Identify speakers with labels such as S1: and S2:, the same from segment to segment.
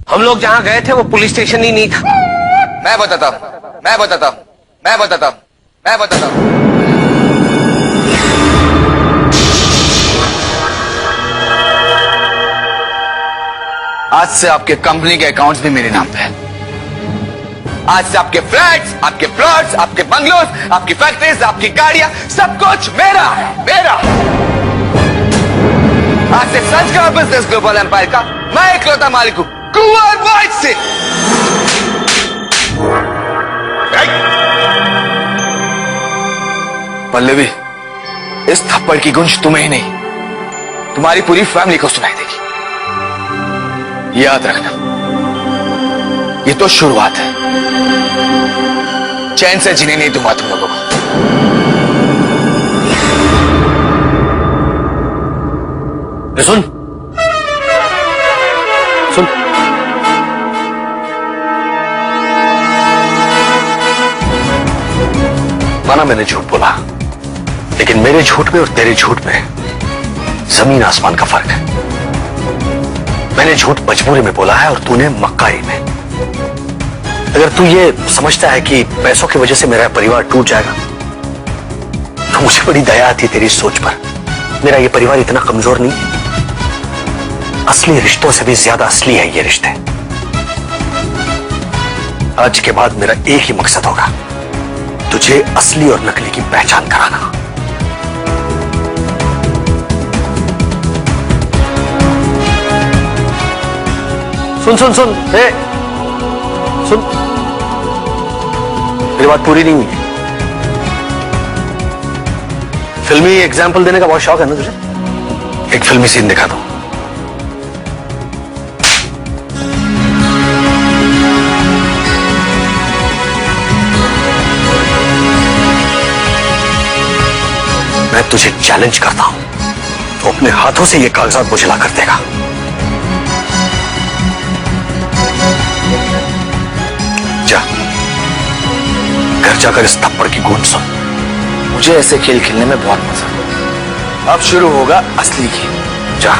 S1: हम लोग जहां गए थे वो पुलिस स्टेशन ही नहीं था।
S2: मैं बताता हूं। आज से आपके कंपनी के अकाउंट्स भी मेरे नाम पे है। आज से आपके फ्लैट्स, आपके प्लॉट्स, आपके बंगलोज, आपकी फैक्ट्रीज, आपकी गाड़ियां, सब कुछ मेरा है, मेरा। आज से संस्कार बिजनेस ग्लोबल एम्पायर का मैं इकलौता मालिक हूं, कुंवर वाइट से। पल्लवी, इस थप्पड़ की गूंज तुम्हें ही नहीं, तुम्हारी पूरी फैमिली को सुनाई देगी। याद रखना, ये तो शुरुआत है। चैन से जीने नहीं दूंगा तुम लोगों को।
S1: सुन सुन,
S3: माना मैंने झूठ बोला, लेकिन मेरे झूठ में और तेरे झूठ में जमीन आसमान का फर्क है। मैंने झूठ मजबूरी में बोला है और तूने मक्कारी में। अगर तू ये समझता है कि पैसों की वजह से मेरा परिवार टूट जाएगा, तो मुझे बड़ी दया आती तेरी सोच पर। मेरा ये परिवार इतना कमजोर नहीं है। असली रिश्तों से भी ज्यादा असली है ये रिश्ते। आज के बाद मेरा एक ही मकसद होगा, तुझे असली और नकली की पहचान कराना। सुन सुन सुन, हे सुन, मेरी बात पूरी नहीं हुई है। फिल्मी एग्जाम्पल देने का बहुत शौक है ना तुझे? एक फिल्मी सीन दिखा दो। मैं तुझे चैलेंज करता हूं, तो अपने हाथों से ये कागजात मुझे ला कर देगा। जा, घर जाकर इस थप्पड़ की गूंज सुन।
S2: मुझे ऐसे खेल खेलने में बहुत मजा है। अब शुरू होगा असली खेल।
S3: जा।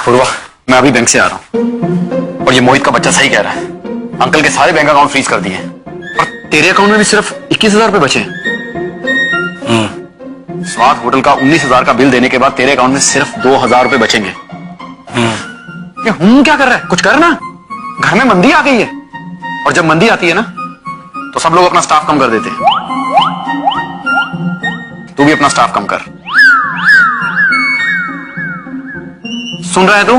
S2: पूर्वा, मैं अभी बैंक से आ रहा हूं और ये मोहित का बच्चा सही कह रहा है। अंकल के सारे बैंक अकाउंट फ्रीज कर दिए और तेरे अकाउंट में भी सिर्फ 21,000 रुपए बचे। स्वाद होटल का 19,000 का बिल देने के बाद तेरे अकाउंट में सिर्फ 2,000 रुपए बचेंगे। ये क्या कर रहा है? कुछ कर ना, घर में मंदी आ गई है और जब मंदी आती है ना तो सब लोग अपना स्टाफ कम कर देते हैं। तू भी अपना स्टाफ कम कर। सुन रहा है तू?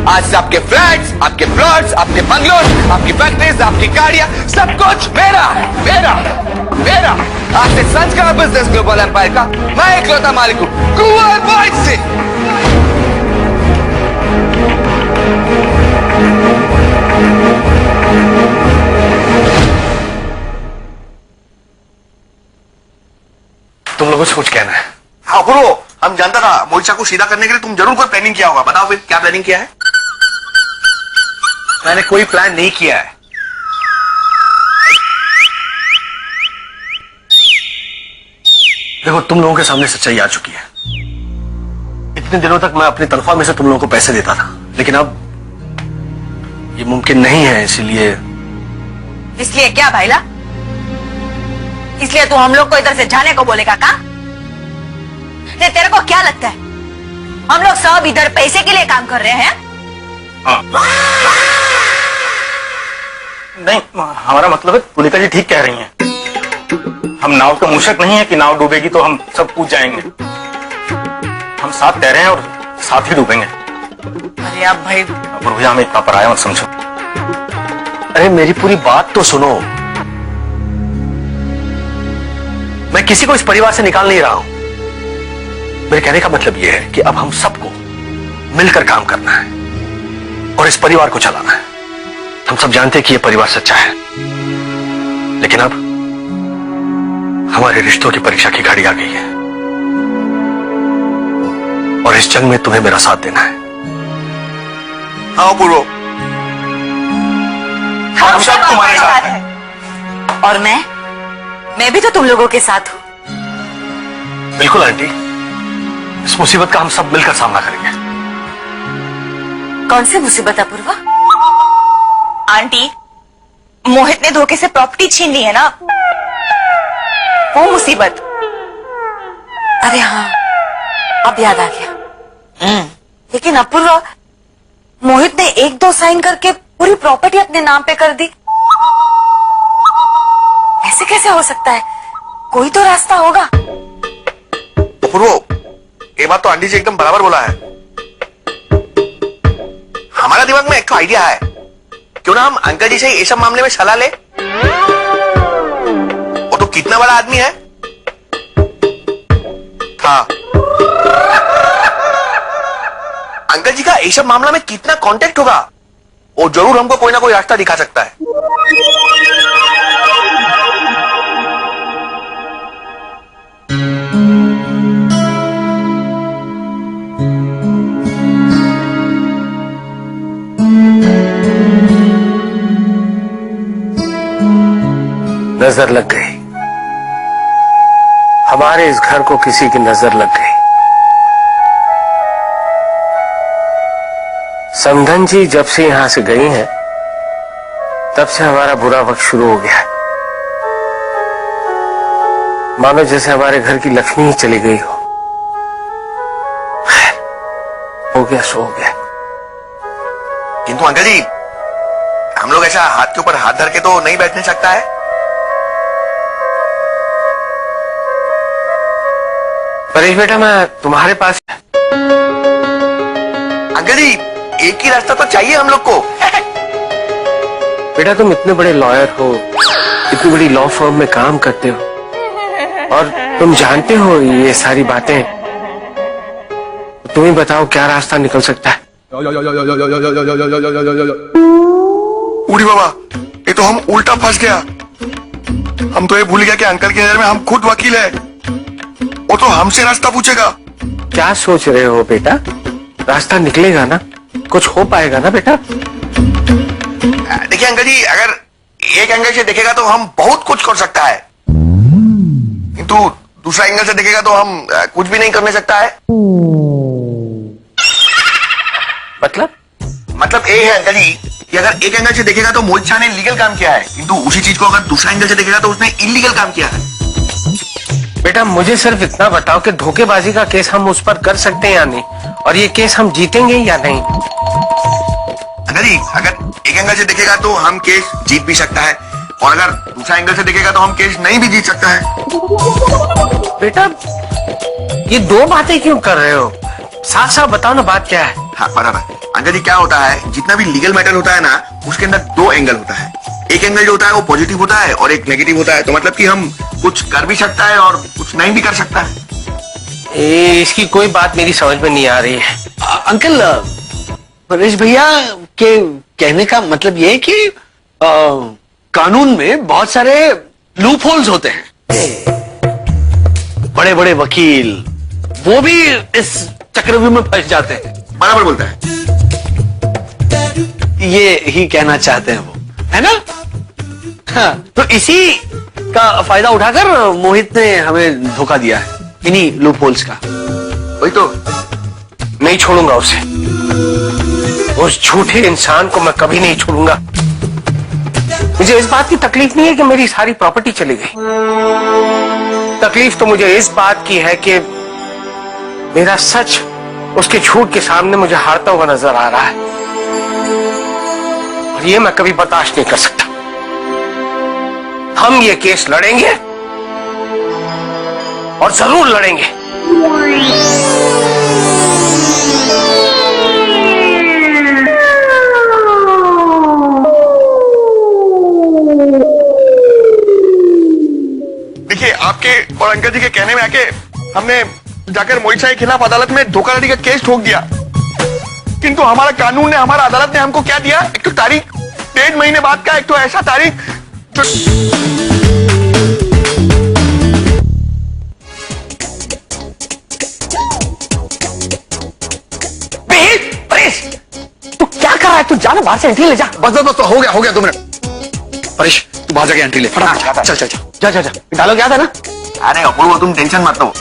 S2: आज से आपके फ्लैट्स, आपके प्लॉट्स, आपके बंगलोज, आपकी फैक्ट्रीज, आपकी गाड़ियां, सब कुछ मेरा है, मेरा, मेरा। आज से संस्कार बिजनेस ग्लोबल एम्पायर का मैं इकलौता मालिक हूं, कुंवर वाइट से।
S3: तुम लोगों से कुछ कहना है?
S4: हाँ ब्रो, हम जानता था मोहित शाह को सीधा करने के लिए तुम जरूर कोई प्लानिंग किया होगा। बताओ फिर क्या प्लानिंग किया है?
S3: मैंने कोई प्लान नहीं किया है। देखो, तुम लोगों के सामने सच्चाई आ चुकी है। इतने दिनों तक मैं अपनी तनख्वाह में से तुम लोगों को पैसे देता था, लेकिन अब ये मुमकिन नहीं है।
S5: इसलिए क्या भाईला? इसलिए तू हम लोग को इधर से जाने को बोलेगा का? तेरे को क्या लगता है हम लोग सब इधर पैसे के लिए काम कर रहे हैं?
S6: नहीं, हमारा मतलब है तुलिका जी ठीक कह रही हैं। हम नाव के मूषक नहीं है कि नाव डूबेगी तो हम सब कूद जाएंगे। हम साथ तैरे हैं और साथ ही डूबेंगे।
S5: अरे अब भाई
S6: भैया हमें इतना पराया मत समझो।
S3: अरे मेरी पूरी बात तो सुनो। मैं किसी को इस परिवार से निकाल नहीं रहा हूं। मेरे कहने का मतलब यह है कि अब हम सबको मिलकर काम करना है और इस परिवार को चलाना है। हम सब जानते हैं कि यह परिवार सच्चा है, लेकिन अब हमारे रिश्तों की परीक्षा की घड़ी आ गई है और इस जंग में तुम्हें मेरा साथ देना है।
S4: हाँ पूर्व,
S5: हम सब तुम्हारे साथ हैं। और मैं भी तो तुम लोगों के साथ हूं।
S3: बिल्कुल आंटी, इस मुसीबत का हम सब मिलकर सामना करेंगे।
S5: कौन सी मुसीबत अपूर्वा? आंटी, मोहित ने धोखे से प्रॉपर्टी छीन ली है ना, वो मुसीबत। अरे हाँ, अब याद आ गया। लेकिन अपूर्वा, मोहित ने 1-2 साइन करके पूरी प्रॉपर्टी अपने नाम पे कर दी। ऐसे कैसे हो सकता है? कोई तो रास्ता होगा।
S4: पूर्व, ये बात तो आंटी जी एकदम बराबर बोला है। हमारा दिमाग में एक तो आइडिया है, क्यों ना हम अंकल जी से ये सब मामले में सलाह ले। वो तो कितना बड़ा आदमी है। हाँ, अंकल जी का ये सब मामला में कितना कांटेक्ट होगा, वो जरूर हमको कोई ना कोई रास्ता दिखा सकता है।
S1: नजर लग गई, हमारे इस घर को किसी की नजर लग गई। समधन जी जब से यहां से गई हैं, तब से हमारा बुरा वक्त शुरू हो गया है। मानो जैसे हमारे घर की लक्ष्मी ही चली गई हो। हो गया सो हो गया।
S4: किंतु अंकल जी, हम लोग ऐसा हाथ के ऊपर हाथ धर के तो नहीं बैठने सकता है।
S1: परेश बेटा, मैं तुम्हारे पास।
S4: अंकल जी, एक ही रास्ता तो चाहिए हम लोग को।
S1: बेटा, तुम इतने बड़े लॉयर हो, इतनी बड़ी लॉ फर्म में काम करते हो और तुम जानते हो ये सारी बातें। तुम ही बताओ क्या रास्ता निकल सकता है।
S4: उड़ी बाबा, ये तो हम उल्टा फंस गया। हम तो ये भूल गया कि अंकल की नजर में हम खुद वकील है। वो तो हमसे रास्ता पूछेगा।
S1: क्या सोच रहे हो बेटा? रास्ता निकलेगा ना, कुछ हो पाएगा ना बेटा।
S4: देखिए अंकल जी, अगर एक एंगल से देखेगा तो हम बहुत कुछ कर सकता है, किंतु दूसरा एंगल से देखेगा तो हम कुछ भी नहीं करने सकता है। मतलब ये है अंकल जी कि अगर एक एंगल से देखेगा तो मोहित शाह ने लीगल काम किया है, किंतु उसी चीज को अगर दूसरा एंगल से देखेगा तो उसने इलीगल काम किया है।
S1: बेटा, मुझे सिर्फ इतना बताओ कि धोखेबाजी का केस हम उस पर कर सकते हैं या नहीं, और ये केस हम जीतेंगे या नहीं।
S4: अंकल जी, अगर एक एंगल से देखेगा तो हम केस जीत भी सकता है, और अगर दूसरा एंगल से देखेगा तो हम केस नहीं भी जीत सकता है।
S1: बेटा, ये दो बातें क्यों कर रहे हो? साफ साफ बताओ ना, बात क्या है।
S4: हाँ बराबर। अंकल जी, क्या होता है, जितना भी लीगल मैटर होता है ना, उसके अंदर 2 एंगल होता है। एक एंगल जो होता है वो पॉजिटिव होता है और एक नेगेटिव होता है। तो मतलब कि हम कुछ कर भी सकता है और कुछ नहीं भी कर सकता है।
S1: इसकी कोई बात मेरी समझ में नहीं आ रही है।
S2: अंकल, परेश भैया के कहने का मतलब ये है कि कानून में बहुत सारे लूप होल्स होते हैं। बड़े बड़े वकील वो भी इस चक्रव्यूह में फंस जाते हैं।
S4: बराबर बोलता है।
S2: ये ही कहना चाहते हैं वो, है ना? हाँ, तो इसी का फायदा उठाकर मोहित ने हमें धोखा दिया है, इन्हीं लूप होल्स का।
S4: वही तो।
S1: नहीं छोड़ूंगा उसे, उस झूठे इंसान को मैं कभी नहीं छोड़ूंगा। मुझे इस बात की तकलीफ नहीं है कि मेरी सारी प्रॉपर्टी चली गई। तकलीफ तो मुझे इस बात की है कि मेरा सच उसके झूठ के सामने मुझे हारता हुआ नजर आ रहा है, और ये मैं कभी बर्दाश्त नहीं कर सकता। हम ये केस लड़ेंगे और जरूर लड़ेंगे।
S4: देखिए, आपके और अंकल जी के कहने में आके हमने जाकर मोहित शाह के खिलाफ अदालत में धोखाधड़ी का केस ठोक दिया, किंतु हमारा कानून ने, हमारा अदालत ने हमको क्या दिया? एक तो तारीख 1.5 महीने बाद का, एक तो ऐसा तारीख जो...
S1: तू क्या कर रहा है? तू जाना बाहर से एंट्री ले जा।
S2: बस बस बस, तो हो गया 2 मिनट। परेश, तू बाहर जाके एंट्री ले फटाफट। चल चल चल,
S1: जा जा जा। डायलॉग याद है ना?
S4: अरे अपूर्व, तुम टेंशन मत लो।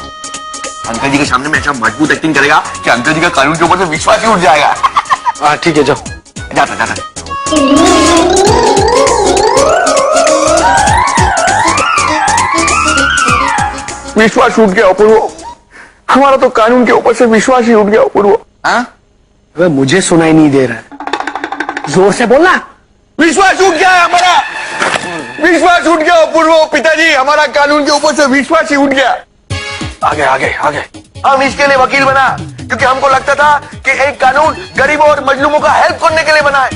S4: अंकल जी के सामने में ऐसा मजबूत एक्टिंग करेगा कि अंकल जी का कानून के ऊपर से विश्वास ही उठ जाएगा।
S1: हाँ ठीक है, जाओ।
S4: जाता जाता विश्वास उठ गया अपूर्व, हमारा तो कानून के ऊपर से विश्वास ही उठ गया अपूर्व।
S2: हाँ?
S1: अबे मुझे सुनाई नहीं दे रहा है, जोर से बोलना।
S4: विश्वास उठ गया है हमारा, विश्वास उठ गया अपूर्व। पिताजी, हमारा कानून के ऊपर से विश्वास ही उठ गया।
S1: आगे आगे आगे।
S4: हम इसके लिए वकील बना क्योंकि हमको लगता था कि एक कानून गरीबों और मजलूमों का हेल्प करने के लिए बना है।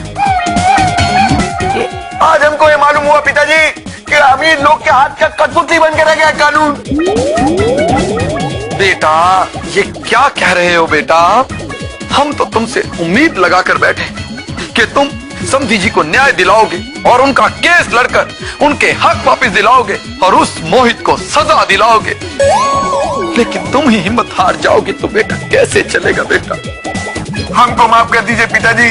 S4: आज हमको ये मालूम हुआ पिताजी कि अमीर लोग के हाथ का कठपुतली बन के रह गया कानून।
S2: बेटा, ये क्या कह रहे हो बेटा? हम तो तुमसे उम्मीद लगाकर बैठे कि तुम समधी जी को न्याय दिलाओगे और उनका केस लड़कर उनके हक वापस दिलाओगे और उस मोहित को सजा दिलाओगे, लेकिन तुम ही हिम्मत हार जाओगे तो बेटा कैसे चलेगा बेटा?
S4: हमको माफ कर दीजिए पिताजी,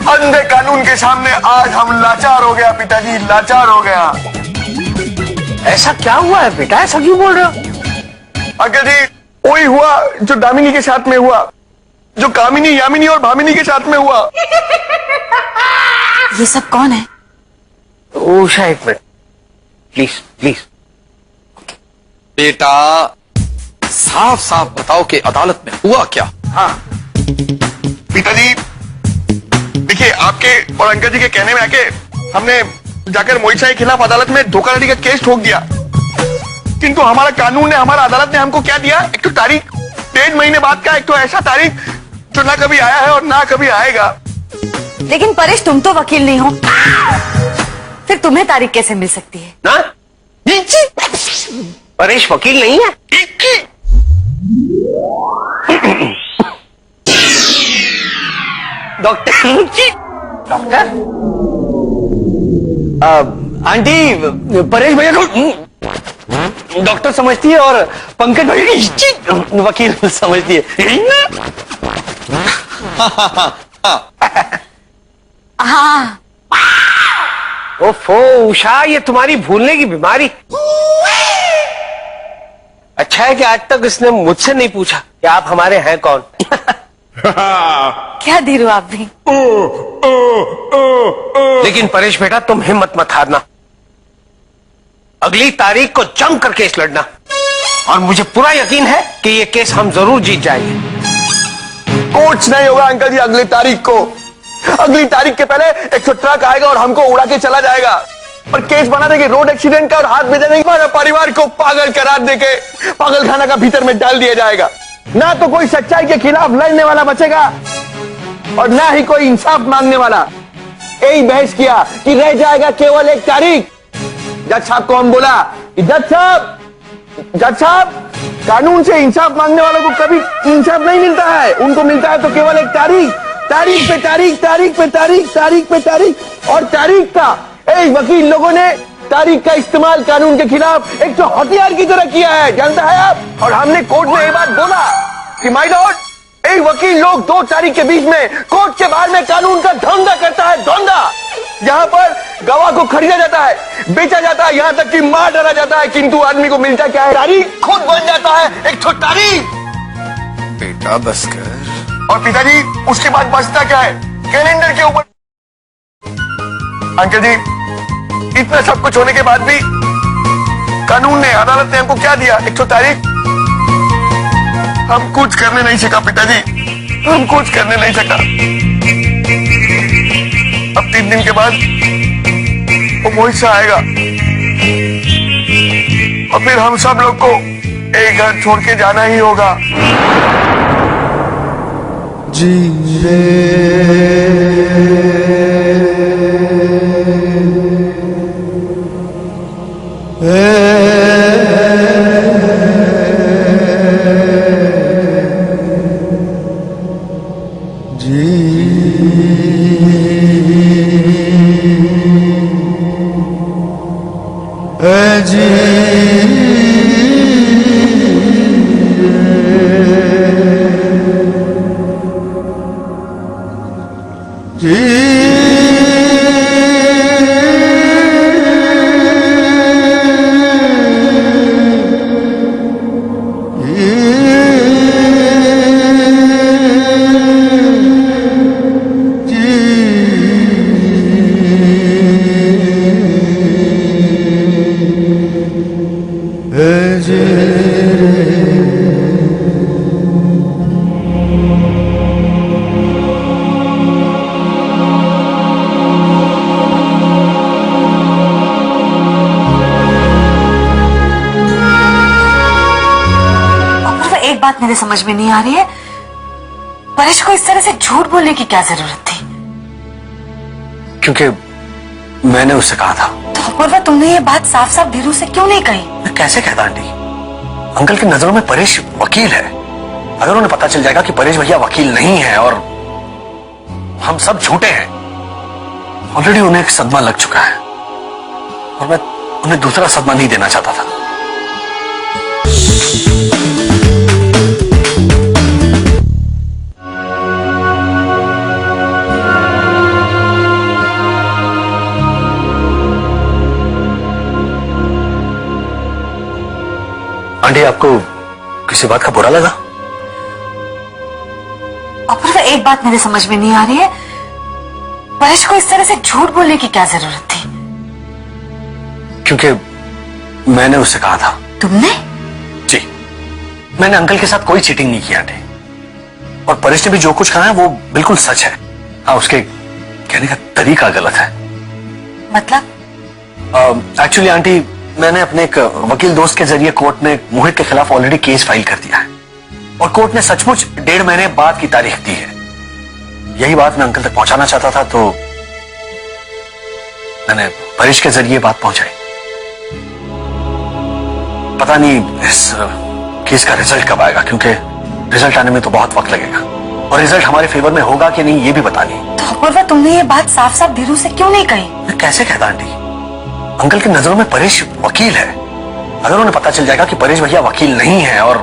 S4: अंधे कानून के सामने आज हम लाचार हो गया पिताजी, लाचार हो गया।
S1: ऐसा क्या हुआ है बेटा? ऐसा क्यों बोल रहे हो?
S4: अंकल जी, वही हुआ जो दामिनी के साथ में हुआ, जो कामिनी, यामिनी और भामिनी के साथ में हुआ।
S5: ये सब कौन है?
S1: उषा, एक मिनट प्लीज प्लीज।
S2: बेटा, साफ साफ बताओ कि अदालत में हुआ क्या?
S4: हाँ पिताजी, देखिए, आपके और अंकल जी के कहने में आके हमने जाकर मोहित शाह के खिलाफ अदालत में धोखाधड़ी का केस ठोक दिया, किंतु हमारा कानून ने, हमारा अदालत ने हमको क्या दिया? एक तो तारीख 1.5 महीने बाद का, एक तो ऐसा तारीख जो ना कभी आया है और ना कभी आएगा।
S5: लेकिन परेश, तुम तो वकील नहीं हो, फिर तुम्हें तारीख कैसे मिल सकती है?
S1: ना परेश वकील नहीं है। डॉक्टर डॉक्टर
S6: आंटी, परेश भैया को डॉक्टर समझती है और पंकज भैया को वकील समझती है।
S5: हाँ।
S1: ओफो उषा, ये तुम्हारी भूलने की बीमारी। अच्छा है कि आज तक इसने मुझसे नहीं पूछा कि आप हमारे हैं कौन।
S5: क्या धीरू आप भी।
S1: लेकिन परेश बेटा, तुम हिम्मत मत हारना, अगली तारीख को जम कर केस लड़ना, और मुझे पूरा यकीन है कि ये केस हम जरूर जीत जाएंगे।
S4: कुछ नहीं होगा अंकल जी, अगली तारीख को, अगली तारीख के पहले एक ट्रक आएगा और हमको उड़ा के चला जाएगा, और केस बना देंगे रोड एक्सीडेंट का, और हाथ में देने के बाद परिवार को पागल करार देके पागल खाना का भीतर में डाल दिया जाएगा। ना तो कोई सच्चाई के खिलाफ लड़ने वाला बचेगा और ना ही कोई इंसाफ मांगने वाला। यही बहस किया कि रह जाएगा केवल एक तारीख। जज साहब को हम बोला कि जज साहब, कानून से इंसाफ मांगने वालों को कभी इंसाफ नहीं मिलता है, उनको मिलता है तो केवल एक तारीख, तारीख पे तारीख, तारीख पे तारीख, तारीख पे तारीख, और तारीख का एक वकील लोगों ने तारीख का इस्तेमाल कानून के खिलाफ एक तो हथियार की तरह किया है, जानता है आप। और हमने कोर्ट में ये बात बोला कि माय लॉर्ड, एक वकील लोग 2 तारीख के बीच में कोर्ट के बाहर में कानून का धंधा करता है, धंधा, जहां पर गवाह को खरीदा जाता है, बेचा जाता है, यहां तक कि मार डाला जाता है, किंतु आदमी को मिलता क्या है? तारीख खुद बन जाता है एक तो तारीख।
S2: बेटा बस कर।
S4: और पिताजी, उसके बाद बचता क्या है? कैलेंडर के ऊपर। अंकल जी, इतना सब कुछ होने के बाद भी कानून ने, अदालत ने हमको क्या दिया? एक तो तारीख, हम कुछ करने नहीं सका पिताजी, हम कुछ करने नहीं सका। अब 3 दिन के बाद वो मोहित शाह आएगा और फिर हम सब लोग को एक घर छोड़ के जाना ही होगा।
S5: एक बात मेरे समझ में नहीं आ रही है, परेश को इस तरह से झूठ बोलने की क्या जरूरत थी?
S3: क्योंकि मैंने उससे कहा था।
S5: तो अपूर्वा, तुमने ये बात साफ साफ धीरू से क्यों नहीं कही?
S3: मैं कैसे कहता आंटी? अंकल की नजरों में परेश वकील है। अगर उन्हें पता चल जाएगा कि परेश भैया वकील नहीं है और हम सब झूठे हैं, ऑलरेडी उन्हें एक सदमा लग चुका है और मैं उन्हें दूसरा सदमा नहीं देना चाहता था। आंटी, आपको किसी बात का बुरा लगा?
S5: अपूर्वा, एक बात मेरे समझ में नहीं आ रही है, परेश को इस तरह से झूठ बोलने की क्या जरूरत थी?
S3: क्योंकि मैंने उससे कहा था।
S5: तुमने?
S3: जी, मैंने अंकल के साथ कोई चीटिंग नहीं की आंटी, और परेश ने भी जो कुछ कहा है वो बिल्कुल सच है। हाँ, उसके कहने का तरीका गलत है।
S5: मतलब?
S3: एक्चुअली आंटी, मैंने अपने एक वकील दोस्त के जरिए कोर्ट में मोहित के खिलाफ ऑलरेडी केस फाइल कर दिया है और कोर्ट ने सचमुच 1.5 महीने बाद की तारीख दी है। यही बात मैं अंकल तक पहुंचाना चाहता था, तो मैंने परेश के जरिए बात पहुंचाई। पता नहीं इस केस का रिजल्ट कब आएगा, क्योंकि रिजल्ट आने में तो बहुत वक्त लगेगा और रिजल्ट हमारे फेवर में होगा कि नहीं ये भी पता नहीं।
S5: तो अपूर्वा, तुमने ये बात साफ साफ धीरू से क्यों नहीं कही?
S3: मैं कैसे कहता आंटी? अंकल की नजरों में परेश वकील है। अगर उन्हें पता चल जाएगा कि परेश भैया वकील नहीं है और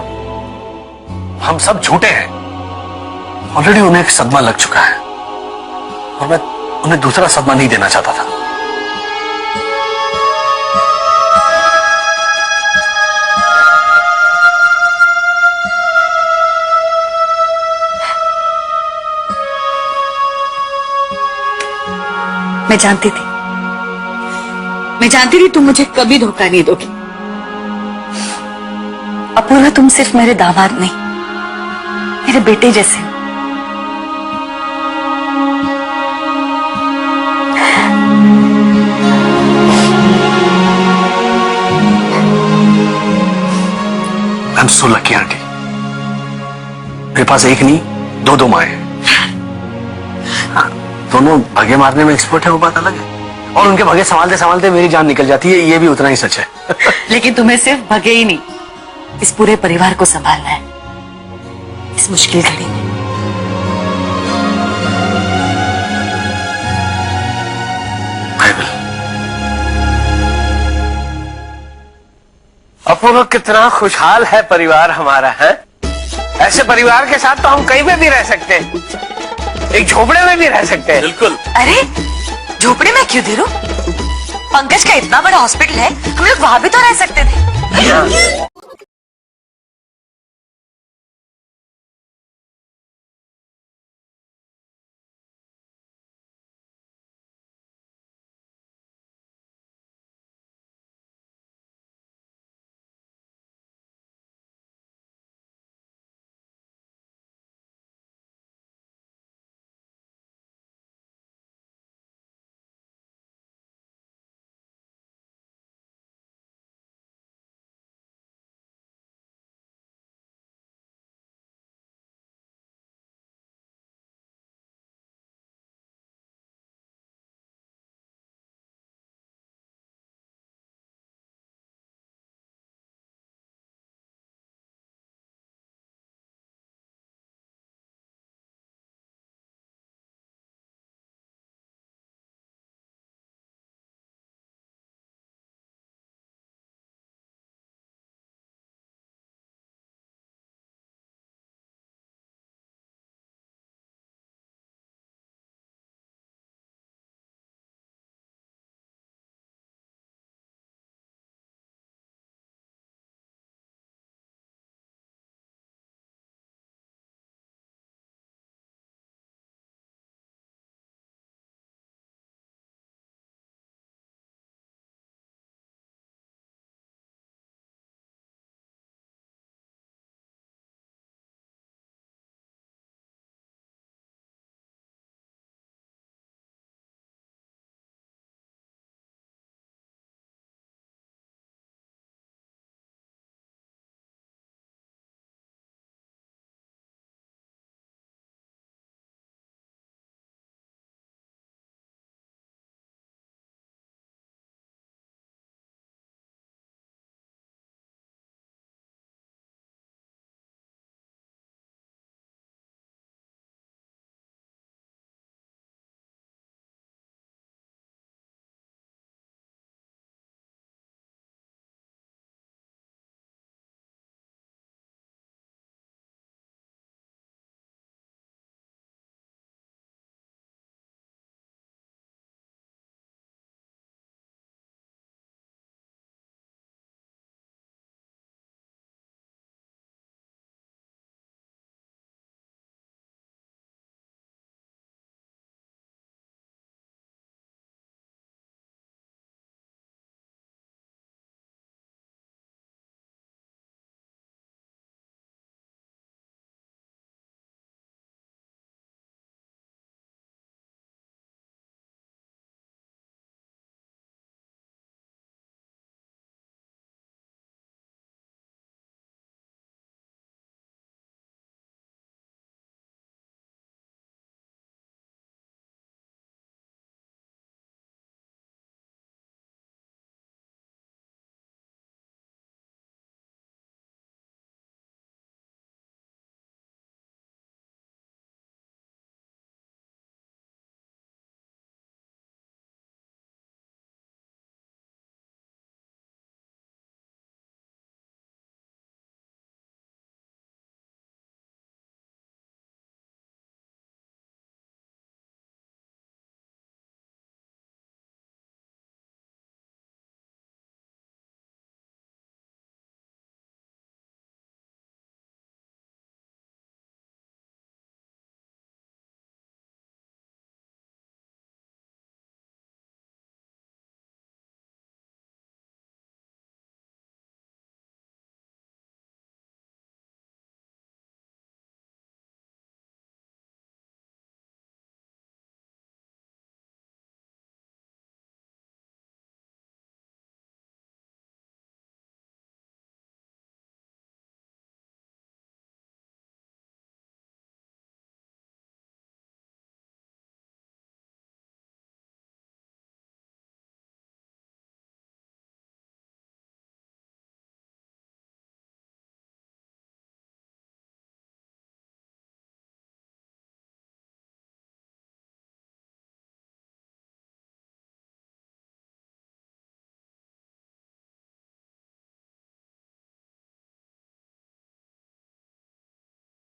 S3: हम सब झूठे हैं, ऑलरेडी उन्हें एक सदमा लग चुका है और मैं उन्हें दूसरा सदमा नहीं देना चाहता था।
S5: मैं जानती थी तुम मुझे कभी धोखा नहीं दोगी। अपूर्वा, तुम सिर्फ मेरे दामाद नहीं, मेरे बेटे जैसे हो।
S3: I am so lucky aunty, मेरे पास एक नहीं दो माएं हैं। हाँ, दोनों भगे मारने में एक्सपर्ट है, वो बात अलग है, और उनके भगे संभालते संभालते मेरी जान निकल जाती है, ये भी उतना ही सच है।
S5: लेकिन तुम्हें सिर्फ भगे ही नहीं, इस पूरे परिवार को संभालना है इस मुश्किल घड़ी में।
S1: अपूर्व, कितना खुशहाल है परिवार हमारा है। ऐसे परिवार के साथ तो हम कहीं पे भी रह सकते हैं, एक झोपड़े में भी रह सकते हैं।
S6: बिल्कुल।
S5: अरे झोपड़े में क्यों धीरू? पंकज का इतना बड़ा हॉस्पिटल है, हम लोग वहां भी तो रह सकते थे।